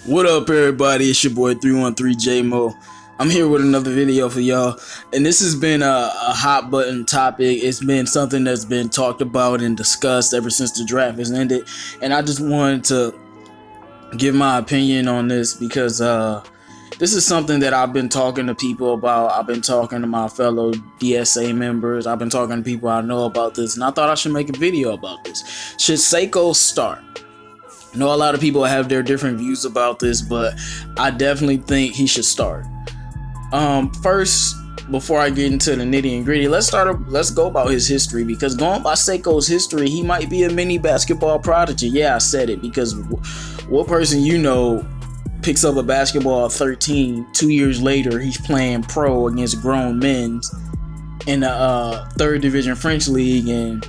What up, everybody? It's your boy 313J-Mo. I'm here with another video for y'all, and this has been a hot button topic. It's been something that's been talked about and discussed ever since the draft has ended, and I just wanted to give my opinion on this because this is something that I've been talking to people about. I've been talking to my fellow DSA members. I've been talking to people I know about this, and I thought I should make a video about this. Should Sekou start? I know a lot of people have their different views about this, but I definitely think he should start. First, before I get into the nitty and gritty, let's go about his history, because going by Sekou's history, he might be a mini basketball prodigy. Yeah, I said it, because what person you know picks up a basketball at 13, 2 years later, he's playing pro against grown men in the third division French league, and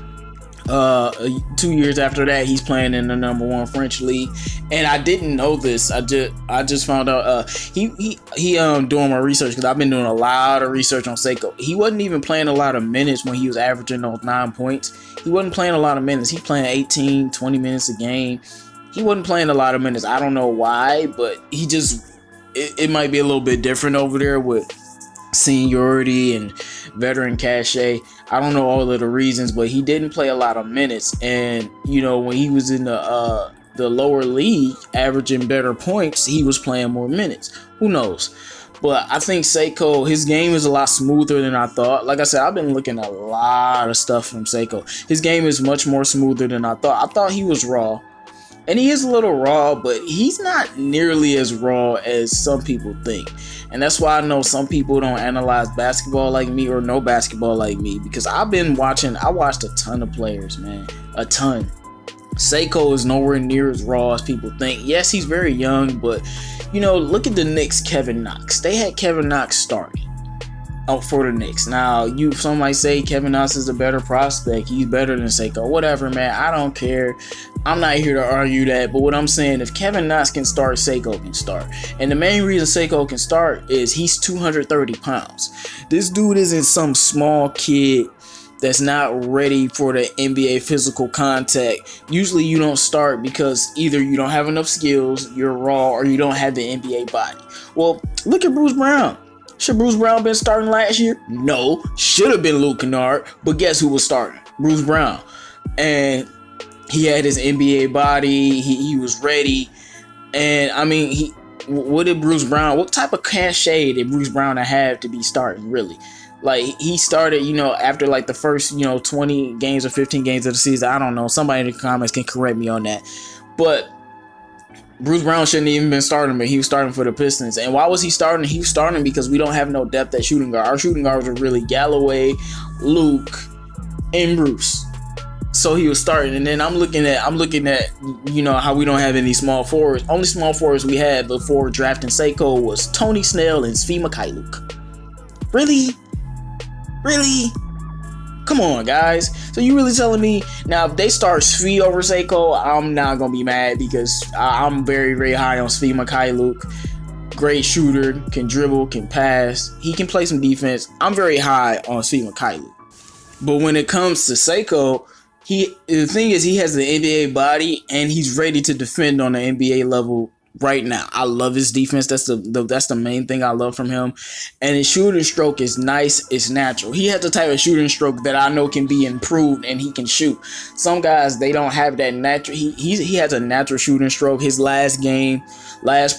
2 years after that, he's playing in the #1 French league. And I didn't know this. I just found out. He doing my research, because I've been doing a lot of research on Sekou. He wasn't even playing a lot of minutes when he was averaging those 9 points. He wasn't playing a lot of minutes. He playing 18, 20 minutes a game. He wasn't playing a lot of minutes. I don't know why, but he just it might be a little bit different over there with seniority and veteran cachet. I don't know all of the reasons, but he didn't play a lot of minutes. And you know, when he was in the lower league averaging better points, he was playing more minutes. Who knows? But I think Sekou, his game is a lot smoother than I thought. Like I said, I've been looking at a lot of stuff from Sekou. His game is much more smoother than I thought. I thought he was raw. And he is a little raw, but he's not nearly as raw as some people think. And that's why I know some people don't analyze basketball like me or know basketball like me, because I watched a ton of players, man. A ton. Sekou is nowhere near as raw as people think. Yes, he's very young, but, you know, look at the Knicks' Kevin Knox. They had Kevin Knox starting out for the Knicks. Now, some might say Kevin Knox is a better prospect. He's better than Sekou. Whatever, man. I don't care. I'm not here to argue that. But what I'm saying, if Kevin Knox can start, Sekou can start. And the main reason Sekou can start is he's 230 pounds. This dude isn't some small kid that's not ready for the NBA physical contact. Usually you don't start because either you don't have enough skills, you're raw, or you don't have the NBA body. Well, look at Bruce Brown. Should Bruce Brown been starting last year? No. Should have been Luke Kennard. But guess who was starting? Bruce Brown. And he had his NBA body. He was ready. And I mean, what type of cachet did Bruce Brown have to be starting, really? Like, he started, you know, after like the first, 20 games or 15 games of the season. I don't know. Somebody in the comments can correct me on that. But Bruce Brown shouldn't even been starting, but he was starting for the Pistons. And why was he starting? He was starting because we don't have no depth at shooting guard. Our shooting guards are really Galloway, Luke, and Bruce. So he was starting. And then I'm looking at, how we don't have any small forwards. Only small forwards we had before drafting Sekou was Tony Snell and Svi Mikhailuk. Really? Come on, guys. So you really telling me now if they start Svi over Sekou, I'm not gonna be mad, because I'm very, very high on Svi Mikhailuk. Great shooter, can dribble, can pass. He can play some defense. I'm very high on Svi Mikhailuk. But when it comes to Sekou, the thing is, he has the NBA body and he's ready to defend on the NBA level right now. I love his defense. That's the main thing I love from him. And his shooting stroke is nice. It's natural. He has the type of shooting stroke that I know can be improved, and he can shoot. Some guys, they don't have that natural. He has a natural shooting stroke. His last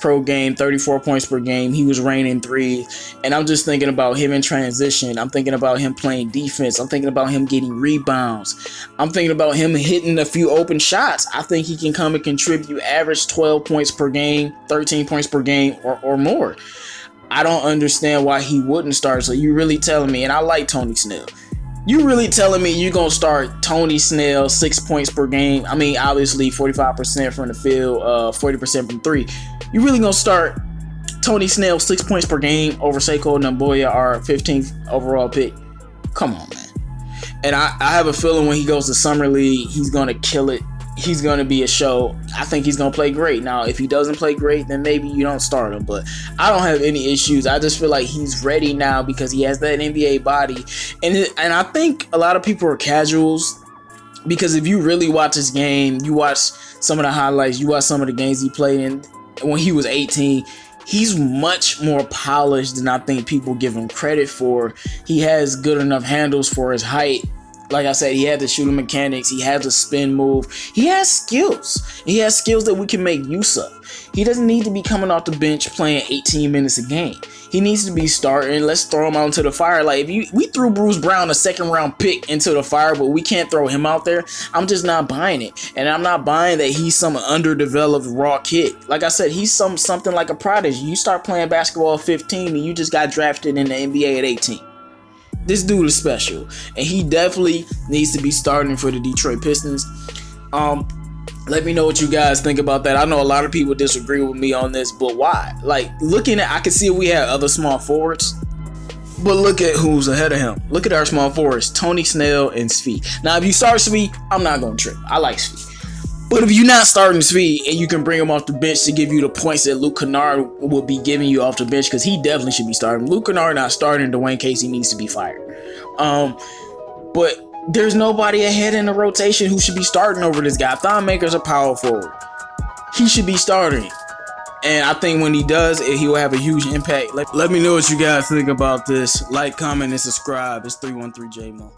pro game, 34 points per game. He was raining threes. And I'm just thinking about him in transition. I'm thinking about him playing defense. I'm thinking about him getting rebounds. I'm thinking about him hitting a few open shots. I think he can come and contribute, average 12 points per game, 13 points per game or more. I don't understand why he wouldn't start. So you really telling me, and I like Tony Snell, you really telling me you're going to start Tony Snell 6 points per game? I mean, obviously 45% from the field, 40% from three. You really going to start Tony Snell 6 points per game over Sekou Doumbouya, our 15th overall pick? Come on, man. And I have a feeling when he goes to Summer League, he's going to kill it. He's going to be a show. I think he's going to play great. Now, if he doesn't play great, then maybe you don't start him. But I don't have any issues. I just feel like he's ready now because he has that NBA body. And I think a lot of people are casuals, because if you really watch his game, you watch some of the highlights, you watch some of the games he played in, when he was 18. He's much more polished than I think people give him credit for. He has good enough handles for his height. Like I said, he had the shooting mechanics. He has a spin move. He has skills. He has skills that we can make use of. He doesn't need to be coming off the bench playing 18 minutes a game. He needs to be starting. Let's throw him out into the fire. Like, we threw Bruce Brown, a second-round pick, into the fire, but we can't throw him out there. I'm just not buying it. And I'm not buying that he's some underdeveloped raw kid. Like I said, he's something like a prodigy. You start playing basketball at 15 and you just got drafted in the NBA at 18. This dude is special, and he definitely needs to be starting for the Detroit Pistons. Let me know what you guys think about that. I know a lot of people disagree with me on this, but why? Like, looking at, I can see we have other small forwards, but look at who's ahead of him. Look at our small forwards, Tony Snell and Svi. Now, if you start Svi, I'm not going to trip. I like Svi. But if you're not starting Svi and you can bring him off the bench to give you the points that Luke Kennard will be giving you off the bench, because he definitely should be starting. Luke Kennard not starting, Dwayne Casey needs to be fired. But there's nobody ahead in the rotation who should be starting over this guy. Thon Maker's a power forward. He should be starting. And I think when he does, he will have a huge impact. Let me know what you guys think about this. Like, comment, and subscribe. It's 313 J Mo.